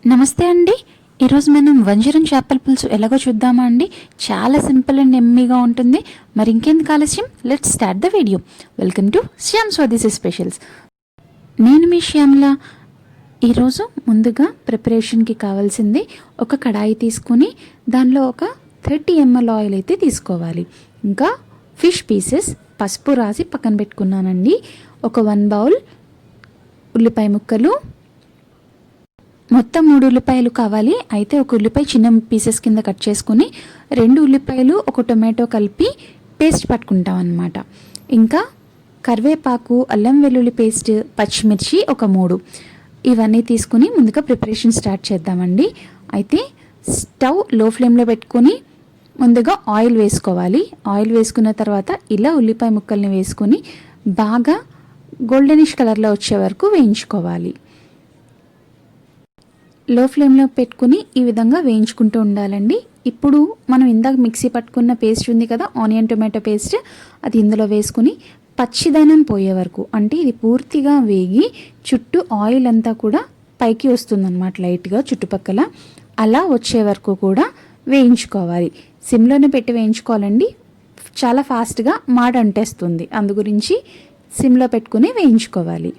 నమస్తే అండి. ఈరోజు మనం వంజరం చేపల పులుసు ఎలాగో చూద్దామా అండి. చాలా సింపుల్ అండ్ ఎమ్మీగా ఉంటుంది. మరి ఇంకెందుకు ఆలస్యం, let's start the video. Welcome to SyamsSwadeshiSpecials. నేను మీ శ్యామల. ఈరోజు ముందుగా ప్రిపరేషన్కి కావాల్సింది ఒక కడాయి తీసుకుని దానిలో ఒక 30 ml ఆయిల్ అయితే తీసుకోవాలి. ఇంకా ఫిష్ పీసెస్ పసుపు రాసి పక్కన పెట్టుకున్నానండి. ఒక 1 బౌల్ ఉల్లిపాయ ముక్కలు, మొత్తం 3 ఉల్లిపాయలు కావాలి. అయితే ఒక ఉల్లిపాయ చిన్న పీసెస్ కింద కట్ చేసుకుని 2 ఉల్లిపాయలు ఒక టొమాటో కలిపి పేస్ట్ పట్టుకుంటాం అన్నమాట. ఇంకా కరివేపాకు, అల్లం వెల్లుల్లి పేస్ట్, పచ్చిమిర్చి ఒక 3 ఇవన్నీ తీసుకుని ముందుగా ప్రిపరేషన్ స్టార్ట్ చేద్దామండి. అయితే స్టవ్ లో ఫ్లేమ్లో పెట్టుకొని ముందుగా ఆయిల్ వేసుకోవాలి. ఆయిల్ వేసుకున్న తర్వాత ఇలా ఉల్లిపాయ ముక్కల్ని వేసుకొని బాగా గోల్డెనిష్ కలర్లో వచ్చే వరకు వేయించుకోవాలి. లో ఫ్లేమ్లో పెట్టుకుని ఈ విధంగా వేయించుకుంటూ ఉండాలండి. ఇప్పుడు మనం ఇందాక మిక్సీ పట్టుకున్న పేస్ట్ ఉంది కదా, ఆనియన్ టొమాటో పేస్ట్, అది ఇందులో వేసుకుని పచ్చిదనం పోయే వరకు, అంటే ఇది పూర్తిగా వేగి చుట్టూ ఆయిల్ అంతా కూడా పైకి వస్తుందన్నమాట లైట్గా చుట్టుపక్కల. అలా వచ్చే వరకు కూడా వేయించుకోవాలి. సిమ్లోనే పెట్టి వేయించుకోవాలండి. చాలా ఫాస్ట్గా మాడ అంటేస్తుంది, అందు గురించి సిమ్లో పెట్టుకుని వేయించుకోవాలి.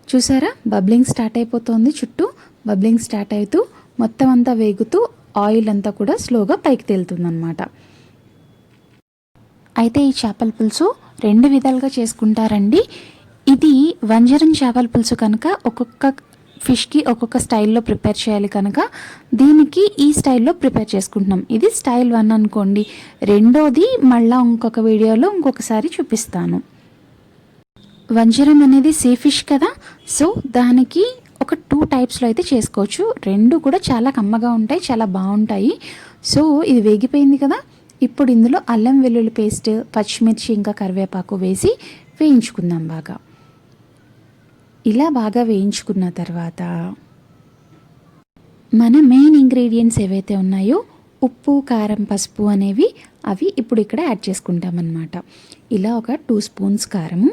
చూసారా, బబ్లింగ్ స్టార్ట్ అయిపోతుంది. చుట్టూ బబ్లింగ్ స్టార్ట్ అవుతూ మొత్తం అంతా వేగుతూ ఆయిల్ అంతా కూడా స్లోగా పైకి తేలుతుందన్నమాట. అయితే ఈ చేపల పులుసు 2 విధాలుగా చేసుకుంటారండి. ఇది వంజరం చేపల పులుసు కనుక ఒక్కొక్క ఫిష్కి ఒక్కొక్క స్టైల్లో ప్రిపేర్ చేయాలి కనుక దీనికి ఈ స్టైల్లో ప్రిపేర్ చేసుకుంటున్నాం. ఇది స్టైల్ 1 అనుకోండి. రెండోది మళ్ళీ ఇంకొక వీడియోలో ఇంకొకసారి చూపిస్తాను. వంజరం అనేది సీ ఫిష్ కదా, సో దానికి ఒక 2 టైప్స్లో అయితే చేసుకోవచ్చు. 2 కూడా చాలా కమ్మగా ఉంటాయి, చాలా బాగుంటాయి. సో ఇది వేగిపోయింది కదా, ఇప్పుడు ఇందులో అల్లం వెల్లుల్లి పేస్ట్, పచ్చిమిర్చి ఇంకా కరివేపాకు వేసి వేయించుకుందాం బాగా. ఇలా బాగా వేయించుకున్న తర్వాత మన మెయిన్ ఇంగ్రీడియంట్స్ ఏవైతే ఉన్నాయో ఉప్పు, కారం, పసుపు అనేవి అవి ఇప్పుడు ఇక్కడ యాడ్ చేసుకుంటాం అన్నమాట. ఇలా ఒక 2 స్పూన్స్ కారము,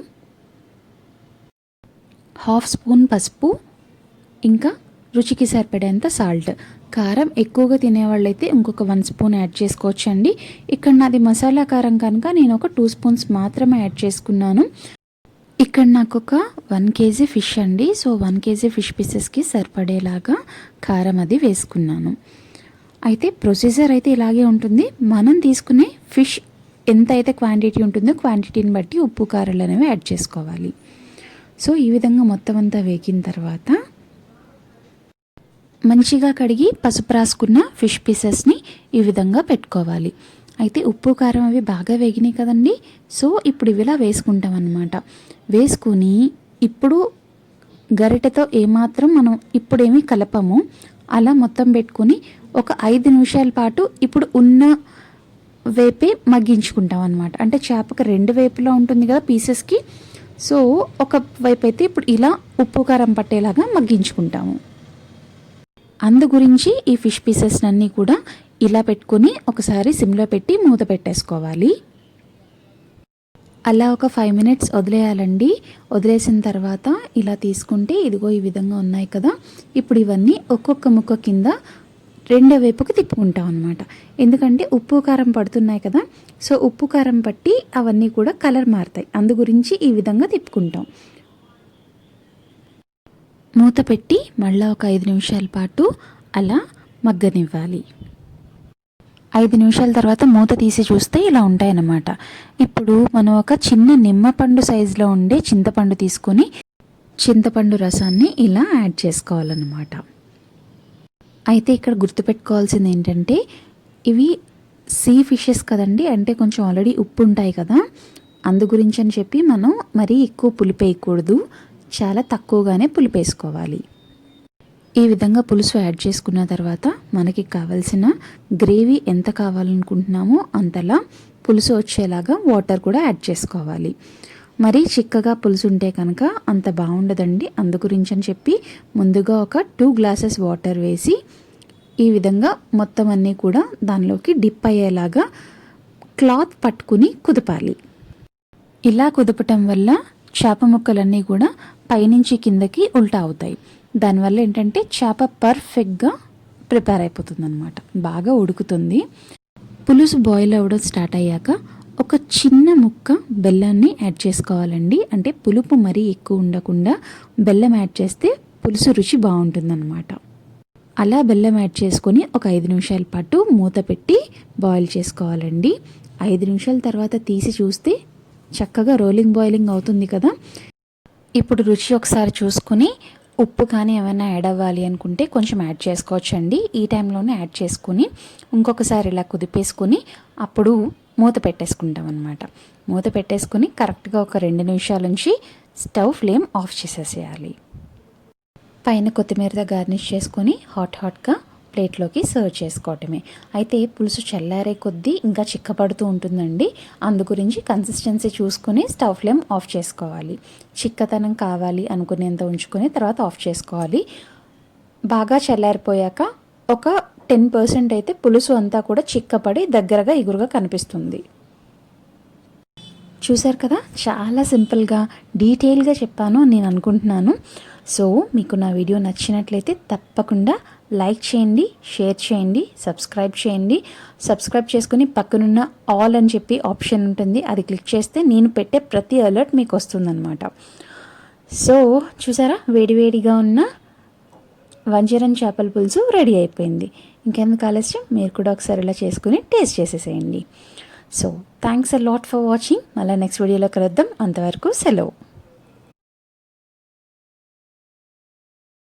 1/2 స్పూన్ పసుపు, ఇంకా రుచికి సరిపడేంత సాల్ట్. కారం ఎక్కువగా తినేవాళ్ళైతే ఇంకొక 1 స్పూన్ యాడ్ చేసుకోవచ్చు అండి. ఇక్కడ నాది మసాలా కారం కనుక నేను ఒక 2 స్పూన్స్ మాత్రమే యాడ్ చేసుకున్నాను. ఇక్కడ నాకు ఒక 1 kg ఫిష్ అండి, సో 1 kg ఫిష్ పీసెస్కి సరిపడేలాగా కారం అది వేసుకున్నాను. అయితే ప్రొసీజర్ అయితే ఇలాగే ఉంటుంది. మనం తీసుకునే ఫిష్ ఎంత అయితే క్వాంటిటీ ఉంటుందో క్వాంటిటీని బట్టి ఉప్పు, కారాలు అనేవి యాడ్ చేసుకోవాలి. సో ఈ విధంగా మొత్తం అంతా వేగిన తర్వాత మంచిగా కడిగి పసుపు రాసుకున్న ఫిష్ పీసెస్ని ఈ విధంగా పెట్టుకోవాలి. అయితే ఉప్పు, కారం అవి బాగా వేగినాయి కదండి, సో ఇప్పుడు ఇవిలా వేసుకుంటాం అన్నమాట. వేసుకుని ఇప్పుడు గరిటెతో ఏమాత్రం మనం ఇప్పుడేమీ కలపము, అలా మొత్తం పెట్టుకుని ఒక 5 నిమిషాల పాటు ఇప్పుడు ఉన్న వేపే మగ్గించుకుంటాం అన్నమాట. అంటే చేపకు 2 వైపులా ఉంటుంది కదా పీసెస్కి, సో ఒక వైపు అయితే ఇప్పుడు ఇలా ఉప్పు కారం పట్టేలాగా మగ్గించుకుంటాము. అందు గురించి ఈ ఫిష్ పీసెస్ అన్నీ కూడా ఇలా పెట్టుకుని ఒకసారి సిమ్లో పెట్టి మూత పెట్టేసుకోవాలి. అలా ఒక 5 minutes వదిలేయాలండి. వదిలేసిన తర్వాత ఇలా తీసుకుంటే ఇదిగో ఈ విధంగా ఉన్నాయి కదా, ఇప్పుడు ఇవన్నీ ఒక్కొక్క ముక్క కింద 2వ వైపుకి తిప్పుకుంటాం అనమాట. ఎందుకంటే ఉప్పు కారం పడుతున్నాయి కదా, సో ఉప్పు కారం పట్టి అవన్నీ కూడా కలర్ మారుతాయి, అందు గురించి ఈ విధంగా తిప్పుకుంటాం. మూత పెట్టి మళ్ళీ ఒక 5 నిమిషాల పాటు అలా మగ్గనివ్వాలి. 5 నిమిషాల తర్వాత మూత తీసి చూస్తే ఇలా ఉంటాయన్నమాట. ఇప్పుడు మనం ఒక చిన్న నిమ్మపండు సైజులో ఉండే చింతపండు తీసుకొని చింతపండు రసాన్ని ఇలా యాడ్ చేసుకోవాలన్నమాట. అయితే ఇక్కడ గుర్తుపెట్టుకోవాల్సింది ఏంటంటే ఇవి సీ ఫిషెస్ కదండి, అంటే కొంచెం ఆల్రెడీ ఉప్పు ఉంటాయి కదా, అందు గురించి అని చెప్పి మనం మరీ ఎక్కువ పులుపు వేయకూడదు, చాలా తక్కువగానే పులుపు వేసుకోవాలి. ఈ విధంగా పులుసు యాడ్ చేసుకున్న తర్వాత మనకి కావాల్సిన గ్రేవీ ఎంత కావాలనుకుంటున్నామో అంతలా పులుసు వచ్చేలాగా వాటర్ కూడా యాడ్ చేసుకోవాలి. మరీ చిక్కగా పులుసు ఉంటే కనుక అంత బాగుండదండి, అందు గురించి అని చెప్పి ముందుగా ఒక 2 glasses వాటర్ వేసి ఈ విధంగా మొత్తం అన్నీ కూడా దానిలోకి డిప్ అయ్యేలాగా క్లాత్ పట్టుకుని కుదపాలి. ఇలా కుదపటం వల్ల చేప ముక్కలన్నీ కూడా పైనుంచి కిందకి ఉల్టా అవుతాయి. దానివల్ల ఏంటంటే చేప పర్ఫెక్ట్గా ప్రిపేర్ అయిపోతుంది అనమాట, బాగా ఉడుకుతుంది. పులుసు బాయిల్ అవ్వడం స్టార్ట్ అయ్యాక ఒక చిన్న ముక్క బెల్లాన్ని యాడ్ చేసుకోవాలండి. అంటే పులుపు మరీ ఎక్కువ ఉండకుండా బెల్లం యాడ్ చేస్తే పులుసు రుచి బాగుంటుందన్నమాట. అలా బెల్లం యాడ్ చేసుకొని ఒక 5 నిమిషాల పాటు మూత పెట్టి బాయిల్ చేసుకోవాలండి. 5 నిమిషాల తర్వాత తీసి చూస్తే చక్కగా రోలింగ్ బాయిలింగ్ అవుతుంది కదా. ఇప్పుడు రుచి ఒకసారి చూసుకుని ఉప్పు కానీ ఏమైనా యాడ్ అవ్వాలి అనుకుంటే కొంచెం యాడ్ చేసుకోవచ్చండి. ఈ టైంలోనే యాడ్ చేసుకుని ఇంకొకసారి ఇలా కుదిపేసుకుని అప్పుడు మూత పెట్టేసుకుంటాం అనమాట. మూత పెట్టేసుకుని కరెక్ట్గా ఒక 2 నిమిషాల నుంచి స్టవ్ ఫ్లేమ్ ఆఫ్ చేసేసేయాలి. పైన కొత్తిమీరతో గార్నిష్ చేసుకొని హాట్గా ప్లేట్లోకి సర్వ్ చేసుకోవటమే. అయితే పులుసు చల్లారే కొద్దీ ఇంకా చిక్కపడుతూ ఉంటుందండి. అందు గురించి కన్సిస్టెన్సీ చూసుకొని స్టవ్ ఫ్లేమ్ ఆఫ్ చేసుకోవాలి. చిక్కదనం కావాలి అనుకునేంత ఉంచుకొని తర్వాత ఆఫ్ చేసుకోవాలి. బాగా చల్లారిపోయాక ఒక 10% అయితే పులుసు అంతా కూడా చిక్కపడి దగ్గరగా ఇగురుగా కనిపిస్తుంది. చూశారు కదా, చాలా సింపుల్గా డీటెయిల్గా చెప్పాను నేను అనుకుంటున్నాను. సో మీకు నా వీడియో నచ్చినట్లయితే తప్పకుండా లైక్ చేయండి, షేర్ చేయండి, సబ్స్క్రైబ్ చేయండి. సబ్స్క్రైబ్ చేసుకుని పక్కనున్న ఆల్ అని చెప్పి ఆప్షన్ ఉంటుంది, అది క్లిక్ చేస్తే నేను పెట్టే ప్రతి అలర్ట్ మీకు వస్తుందన్నమాట. సో చూసారా, వేడివేడిగా ఉన్న వంజరం చేపల పులుసు రెడీ అయిపోయింది. ఇంకెందుకు ఆలస్యం, మీరు కూడా ఒకసారి ఇలా చేసుకుని టేస్ట్ చేసేసేయండి. So thanks a lot for watching. మళ్ళీ నెక్స్ట్ వీడియోలో కలుద్దాం. అంతవరకు సెలవు.